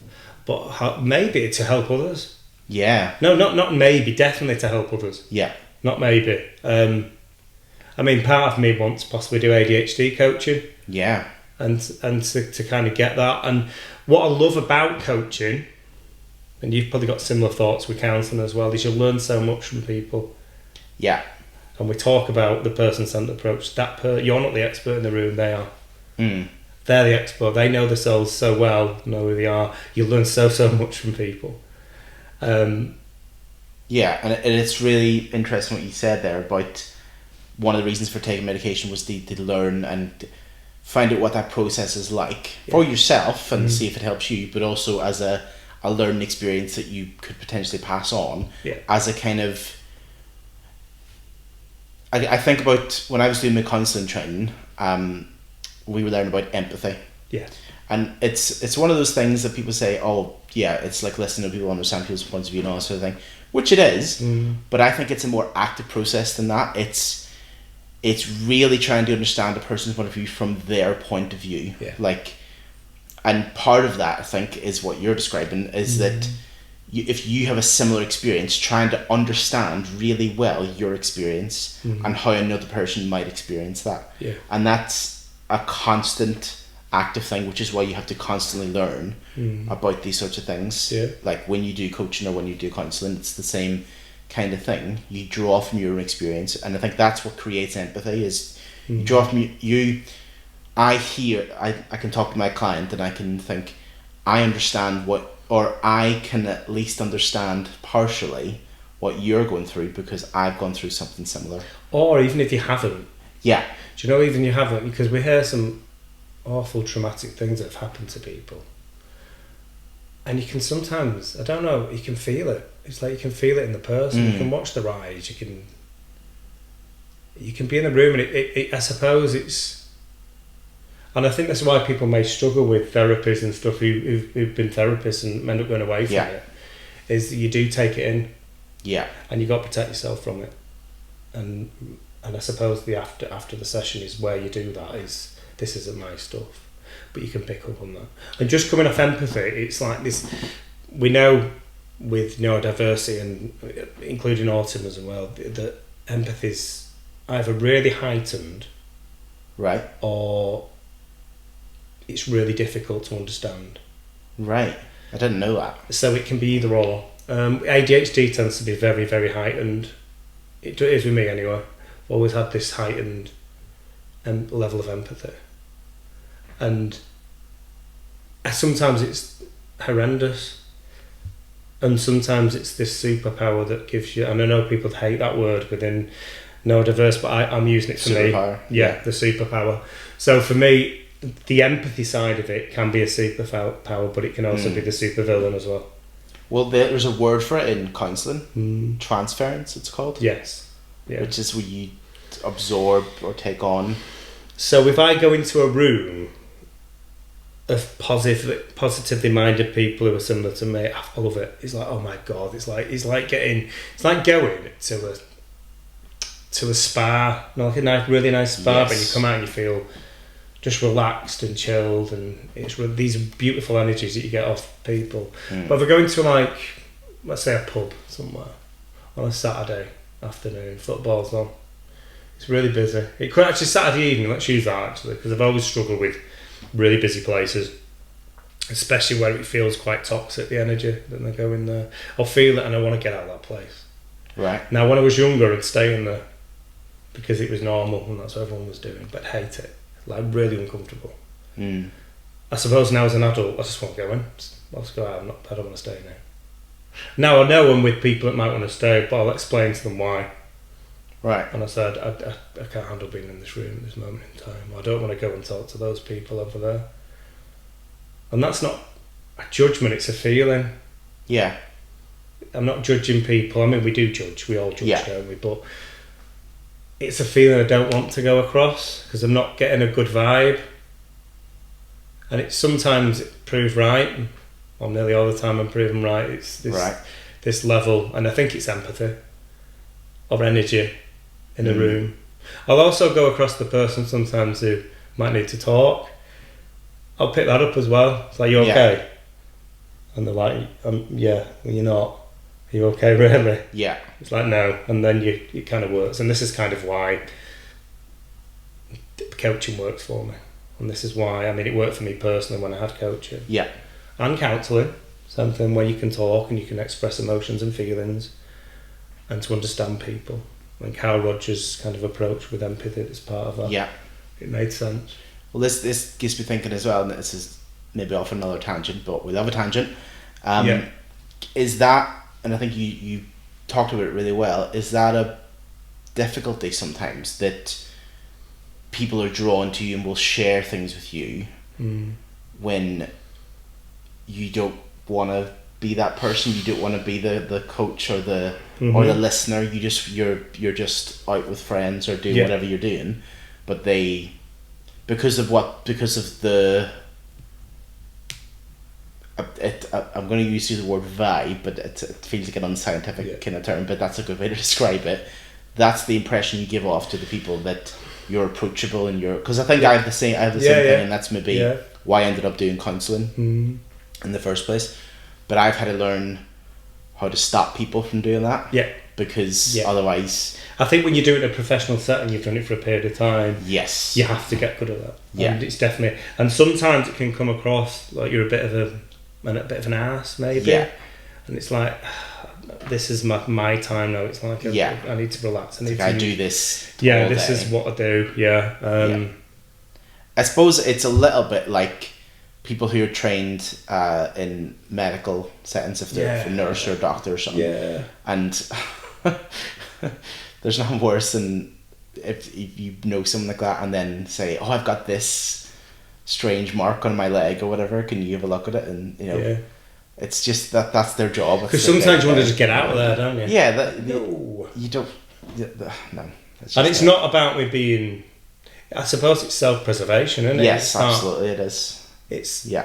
But maybe to help others. Yeah. No, not maybe. Definitely to help others. Yeah. Not maybe. I mean, part of me wants to possibly do ADHD coaching. Yeah. And to kind of get that. And what I love about coaching, and you've probably got similar thoughts with counselling as well, is you learn so much from people. Yeah. And we talk about the person-centred approach. You're not the expert in the room, they are. They're the expert. They know the souls so well, know who they are. You learn so much from people. Yeah, and it's really interesting what you said there about one of the reasons for taking medication was to learn and find out what that process is like for yourself and see if it helps you, but also as a learning experience that you could potentially pass on as a kind of... I think about when I was doing my counselling training, we were learning about empathy. Yeah. And it's one of those things that people say, oh, yeah, it's like listening to people, understand people's points of view and all that sort of thing, which it is, but I think it's a more active process than that. It's really trying to understand a person's point of view from their point of view. Yeah. Like, and part of that, I think, is what you're describing, is that if you have a similar experience, trying to understand really well your experience and how another person might experience that. Yeah. And that's a constant active thing, which is why you have to constantly learn about these sorts of things. Yeah. Like when you do coaching or when you do counselling, it's the same kind of thing. You draw from your own experience, and I think that's what creates empathy, is you draw from you. I can talk to my client and I can think, I understand or I can at least understand partially what you're going through because I've gone through something similar. Or even if you haven't. Yeah. Do you know, even you haven't, because we hear some awful traumatic things that have happened to people. And you can sometimes, I don't know, you can feel it. It's like you can feel it in the person. You can watch their eyes. You can be in the room, and it I suppose it's, and I think that's why people may struggle with therapies and stuff who've been therapists and end up going away from it. Is that you do take it in. Yeah. And you got to protect yourself from it. And I suppose the after the session is where you do that. Is this isn't my stuff, but you can pick up on that. And just coming off empathy, it's like this. We know with neurodiversity and including autism as well that empathy's either really heightened, Right. or it's really difficult to understand. Right. I didn't know that. So it can be either or. ADHD tends to be very, very heightened. It is with me anyway. I've always had this heightened level of empathy. And sometimes it's horrendous. And sometimes it's this superpower that gives you, and I know people hate that word within neurodiverse, but I'm using it for Superpower. me. Yeah, the superpower. So for me, the empathy side of it can be a superpower, but it can also be the supervillain as well. Well, there's a word for it in counselling. Transference, it's called. Yes. Yeah. Which is where you absorb or take on. So if I go into a room of positively minded people who are similar to me, I love it. It's like, oh my god, it's like going to a spa, like a nice, really nice spa, but you come out and you feel just relaxed and chilled, and it's these beautiful energies that you get off people. But if I go into, like, let's say a pub somewhere on a Saturday afternoon, football's on, it's really busy. It could actually Saturday evening, let's use that actually, because I've always struggled with really busy places, especially where it feels quite toxic, the energy that they go in there. I'll feel it and I want to get out of that place. Right. Now, when I was younger, I'd stay in there because it was normal and that's what everyone was doing, but I'd hate it, like really uncomfortable. I suppose now as an adult, I just want to go in. I'll just go out. I don't want to stay now. Now I know I'm with people that might want to stay, but I'll explain to them why. Right. And I said, I can't handle being in this room at this moment in time. I don't want to go and talk to those people over there. And that's not a judgment, it's a feeling. Yeah. I'm not judging people. I mean, we do judge. We all judge, don't we? But it's a feeling I don't want to go across because I'm not getting a good vibe. And it sometimes proves right. Well, nearly all the time I'm proven right. It's this level, and I think it's empathy or energy in a room. I'll also go across the person sometimes who might need to talk. I'll pick that up as well. It's like, you okay? And they're like, yeah, well, you're not. Are you okay, really? Yeah. It's like, no. And then it kind of works. And this is kind of why coaching works for me. And this is why, I mean, it worked for me personally when I had coaching. Yeah. And counselling. Something where you can talk and you can express emotions and feelings and to understand people. Like Carl Rogers' kind of approach with empathy is part of that. Yeah. It made sense. Well, this gets me thinking as well, and this is maybe off another tangent, but we love a tangent. Is that, and I think you talked about it really well, is that a difficulty sometimes that people are drawn to you and will share things with you when you don't want to be that person, you don't want to be the coach or the or the listener, you're just out with friends or doing whatever you're doing, but they because of the I'm going to use the word vibe, but it feels like an unscientific kind of term, but that's a good way to describe it. That's the impression you give off to the people, that you're approachable and because I think I have the same thing, and that's maybe why I ended up doing counselling in the first place. But I've had to learn how to stop people from doing that. Yeah. Because otherwise, I think when you do it in a professional setting, you've done it for a period of time. Yes. You have to get good at that. Yeah. And it's definitely, and sometimes it can come across like you're a bit of an ass, maybe. Yeah. And it's like, this is my time now. It's like I need to relax. I do this. Yeah, this is what I do. Yeah. I suppose it's a little bit like people who are trained in medical settings, if they're a nurse or a doctor or something. Yeah. And there's nothing worse than if you know someone like that and then say, "Oh, I've got this strange mark on my leg or whatever. Can you have a look at it?" And it's just that's their job. Because sometimes you want to just get out of there, don't you? Yeah. You don't. No. And it's not about me being. I suppose it's self-preservation, isn't it? Yes, absolutely, it is. It's you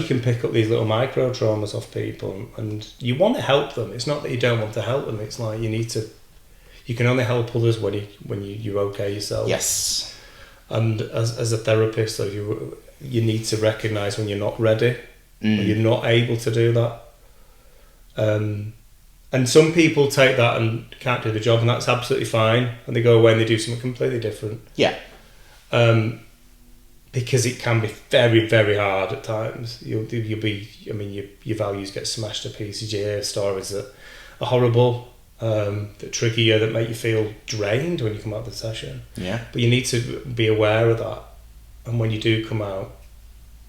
can pick up these little micro traumas off people, and you want to help them. It's not that you don't want to help them. It's like you can only help others when you're okay yourself. Yes. And as a therapist, so you need to recognise when you're not ready, when you're not able to do that. And And some people take that and can't do the job, and that's absolutely fine. And they go away and they do something completely different. Yeah. Because it can be very, very hard at times. You'll be. I mean, your values get smashed to pieces. You hear stories that are horrible, that trigger you, that make you feel drained when you come out of the session. Yeah. But you need to be aware of that, and when you do come out,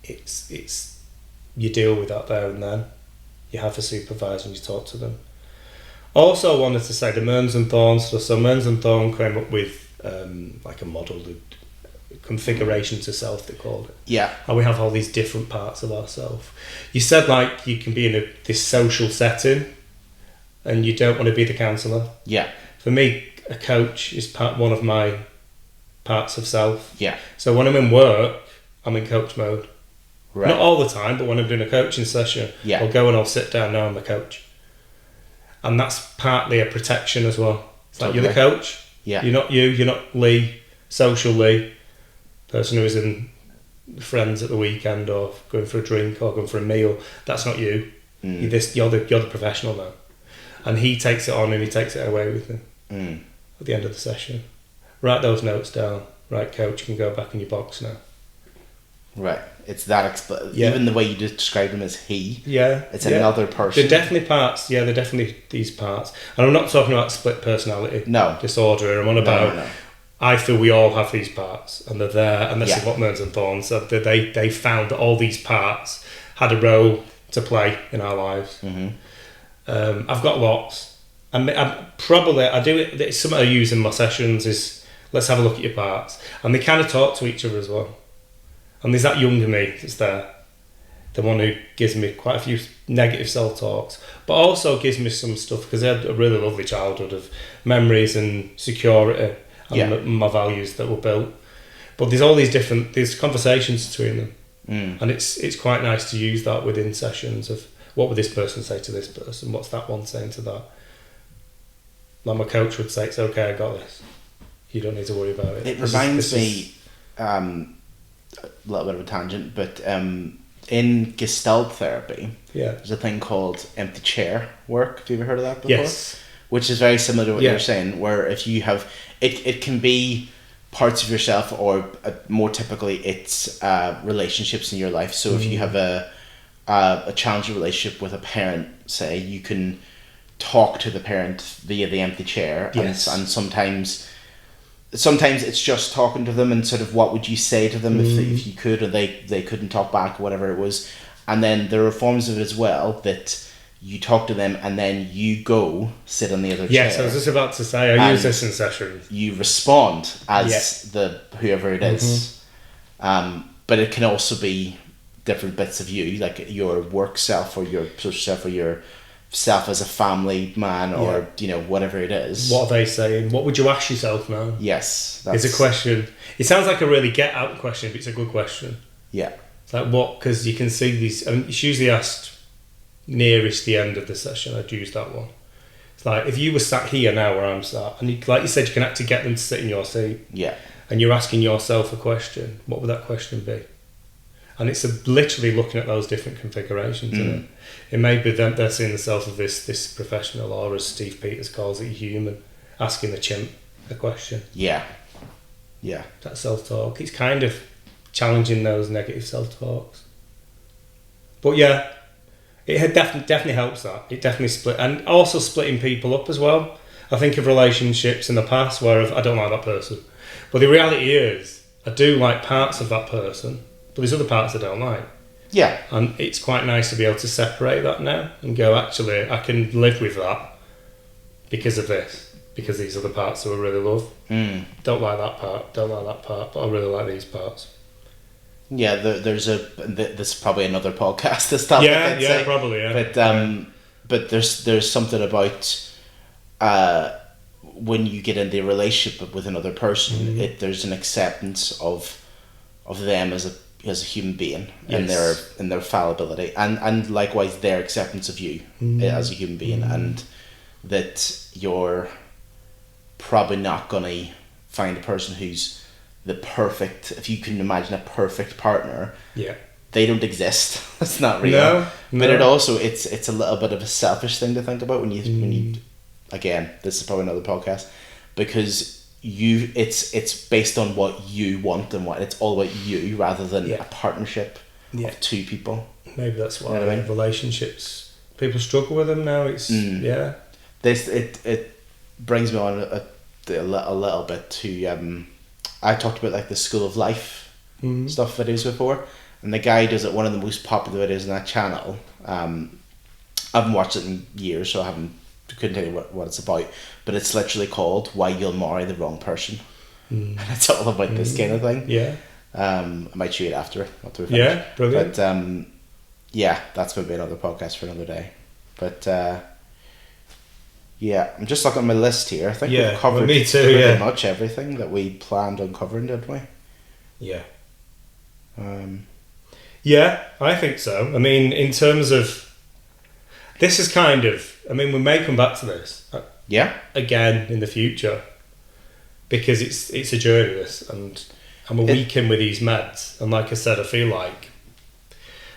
it's you deal with that there and then. You have a supervisor and you talk to them. Also, I wanted to say the Mearns and Thorne stuff. So Mearns and Thorne came up with like a model, the configuration to self, they called it. Yeah. And we have all these different parts of ourselves. You said like you can be in this social setting and you don't want to be the counsellor. Yeah. For me, a coach is one of my parts of self. Yeah. So when I'm in work, I'm in coach mode. Right. Not all the time, but when I'm doing a coaching session, yeah. I'll go and I'll sit down, now I'm a coach. And that's partly a protection as well. It's like, you're the coach. Yeah. You're not Lee, social Lee, person who is in friends at the weekend or going for a drink or going for a meal. That's not you. You're the professional now. And he takes it on and he takes it away with him at the end of the session. Write those notes down. Right, coach, you can go back in your box now. Right. It's that even the way you describe him as he. Yeah. It's another person. They're definitely parts. Yeah, they're definitely these parts. And I'm not talking about split personality disorder. I'm on about. No. I feel we all have these parts, and they're there. And this is what Mearns and Thorne said. That they found that all these parts had a role to play in our lives. Mm-hmm. I've got lots. I do it. It's something I use in my sessions. Is let's have a look at your parts, and they kind of talk to each other as well. And there's that younger me that's there, the one who gives me quite a few negative self-talks, but also gives me some stuff, because I had a really lovely childhood of memories and security and my values that were built. But there's all there's conversations between them. And it's quite nice to use that within sessions of what would this person say to this person, what's that one saying to that. Like my coach would say, it's okay, I got this. You don't need to worry about it. It reminds me... a little bit of a tangent, but in Gestalt therapy, there's a thing called empty chair work. Have you ever heard of that before? Yes. Which is very similar to what you're saying, where if you have, it can be parts of yourself, or more typically it's relationships in your life. So if you have a challenging relationship with a parent, say, you can talk to the parent via the empty chair, and sometimes it's just talking to them and sort of what would you say to them if you could, or they couldn't talk back, or whatever it was. And then there are forms of it as well that you talk to them and then you go sit on the other chair. Yes, I was just about to say, I use this in sessions. You respond as the whoever it is. But it can also be different bits of you, like your work self or your social self or your self as a family man, or whatever it is. What are they saying? What would you ask yourself now? Yes, it's a question. It sounds like a really get out question, but it's a good question. Yeah, it's like what, because you can see these. I mean, it's usually asked nearest the end of the session. I'd use that one. It's like if you were sat here now where I'm sat, and like you said, you can actually get them to sit in your seat. Yeah, and you're asking yourself a question. What would that question be? And it's literally looking at those different configurations. Isn't it? It may be them, they're seeing themselves as this professional, or as Steve Peters calls it, a human, asking the chimp a question. Yeah. That self-talk. It's kind of challenging those negative self-talks. But yeah, it definitely helps that. It definitely split, and also splitting people up as well. I think of relationships in the past where I don't like that person, but the reality is I do like parts of that person. But there's other parts I don't like. Yeah. And it's quite nice to be able to separate that now and go, actually, I can live with that because of this. Because these are the parts that I really love. Don't like that part, but I really like these parts. Yeah, there's this is probably another podcast, this topic. Yeah, probably, yeah. But there's something about when you get into a relationship with another person, there's an acceptance of them as a human being, and their fallibility, and likewise their acceptance of you as a human being, and that you're probably not gonna find a person who's the perfect, if you can imagine a perfect partner, they don't exist. It's not real. No. But it also it's a little bit of a selfish thing to think about when you again, this is probably another podcast, because it's based on what you want and what it's all about you rather than a partnership of two people. Maybe that's why you know what I mean? Relationships, people struggle with them now. It's This it brings me on a little bit to I talked about like the School of Life stuff videos before, and the guy does it, one of the most popular videos on that channel. I haven't watched it in years, so couldn't tell you what it's about, but it's literally called Why You'll Marry the Wrong Person. And it's all about this kind of thing. I might show it after we finish. Brilliant. But that's going to be another podcast for another day. But I'm just looking at my list here. I think we've covered pretty much everything that we planned on covering, didn't we? I think so. I mean, in terms of, this is kind of, I mean, we may come back to this again in the future, because it's a journey, this, and I'm a week in with these meds, and like I said, I feel like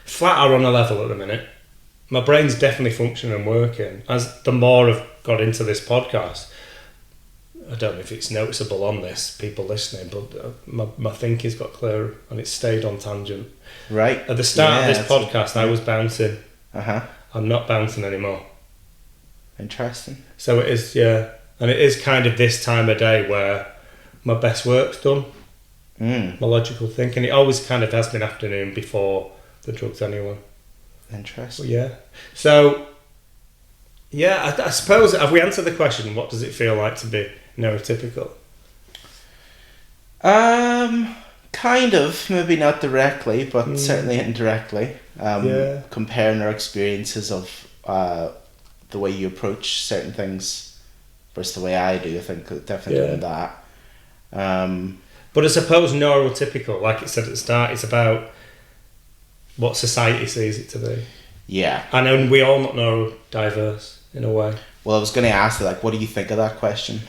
flatter on a level at the minute. My brain's definitely functioning and working. As the more I've got into this podcast, I don't know if it's noticeable on this, people listening, but my thinking's got clearer and it's stayed on tangent. Right. At the start of this podcast, I was bouncing. Uh-huh. I'm not bouncing anymore. Interesting. So it is, and it is kind of this time of day where my best work's done. My logical thinking. It always kind of has been afternoon before the drugs anyway. Interesting. Well, so, I suppose, have we answered the question, what does it feel like to be neurotypical? Kind of, maybe not directly, but certainly indirectly. Comparing our experiences of the way you approach certain things versus the way I do, I think definitely doing that. But I suppose neurotypical, like it said at the start, it's about what society sees it to be. Yeah. And we're all not neurodiverse in a way. Well, I was going to ask you, like, what do you think of that question?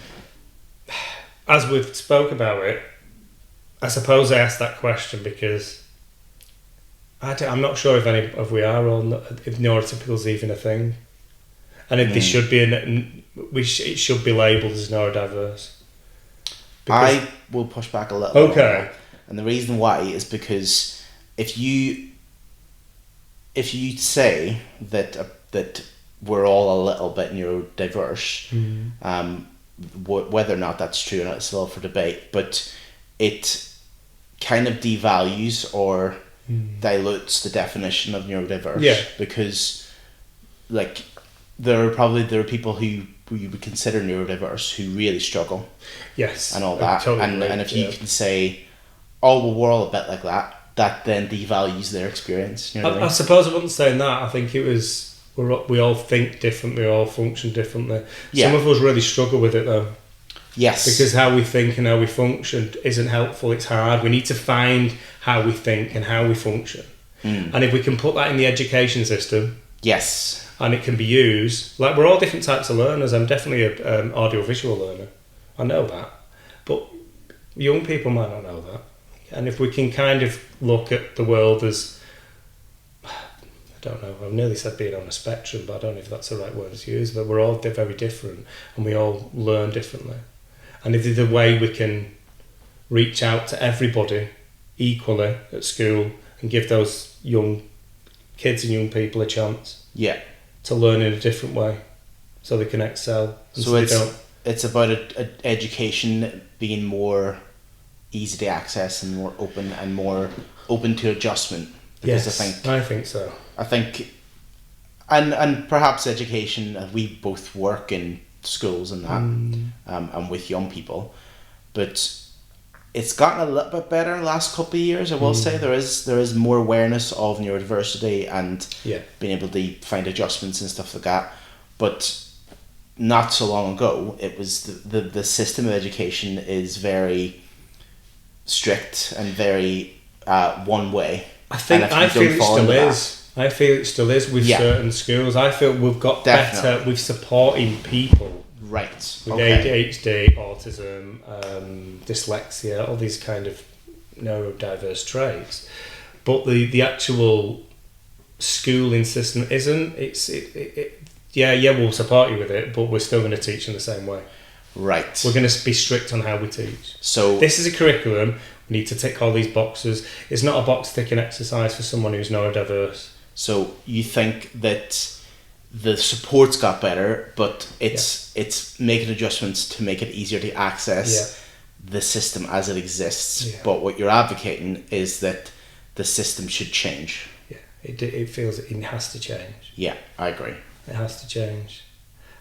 As we've spoke about it, I suppose I asked that question because I'm not sure if we are all, if neurotypical is even a thing, and if this should be it should be labelled as neurodiverse. I will push back a little. Okay. And the reason why is because if you say that we're all a little bit neurodiverse, whether or not that's true or not, it's still for debate, but it kind of devalues or dilutes the definition of neurodiverse, because like there are people who you would consider neurodiverse who really struggle, and all that, totally and if you can say, oh well, we're all a bit like that then devalues their experience. You know what I mean? I suppose I wasn't saying that. I think it was we all think differently, we all function differently. Some of us really struggle with it though. Yes. Because how we think and how we function isn't helpful, it's hard. We need to find how we think and how we function. And if we can put that in the education system, and it can be used, like we're all different types of learners. I'm definitely an audio-visual learner. I know that. But young people might not know that. And if we can kind of look at the world as, I don't know, I've nearly said being on a spectrum, but I don't know if that's the right word to use, but we're all very different and we all learn differently. And if there's a way we can reach out to everybody equally at school and give those young kids and young people a chance to learn in a different way so they can excel. So it's about education being more easy to access and more open to adjustment. Because I think so. I think, and perhaps education, we both work in schools and that, and with young people, but it's gotten a little bit better in the last couple of years. I will say there is more awareness of neurodiversity and being able to find adjustments and stuff like that. But not so long ago, it was the system of education is very strict and very one way. I feel it still is with certain schools. I feel we've got better with supporting people with ADHD, autism, dyslexia, all these kind of neurodiverse traits. but the actual schooling system isn't. We'll support you with it, but we're still going to teach in the same way. Right. We're going to be strict on how we teach. So this is a curriculum. We need to tick all these boxes. It's not a box ticking exercise for someone who's neurodiverse. So you think that the support's got better, but it's making adjustments to make it easier to access the system as it exists. Yeah. But what you're advocating is that the system should change. Yeah, it feels it has to change. Yeah, I agree. It has to change.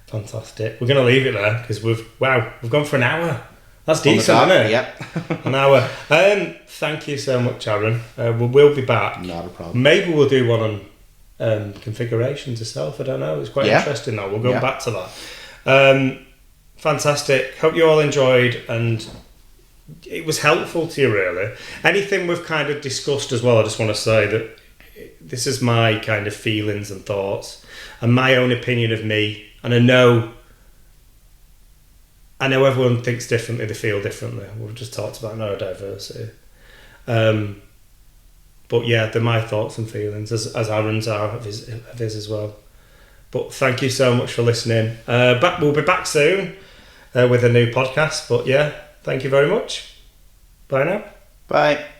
Fantastic. We're going to leave it there because we've gone for an hour. That's decent, isn't it? Yep. An hour. Thank you so much, Aaron. We'll be back. Not a problem. Maybe we'll do one on configurations itself. I don't know. It's quite interesting though. We'll go back to that. Fantastic. Hope you all enjoyed and it was helpful to you, really. Anything we've kind of discussed as well, I just want to say that this is my kind of feelings and thoughts and my own opinion of me. And I know everyone thinks differently, they feel differently. We've just talked about neurodiversity. But yeah, they're my thoughts and feelings, as Aaron's are of his as well. But thank you so much for listening. We'll be back soon with a new podcast. But yeah, thank you very much. Bye now. Bye.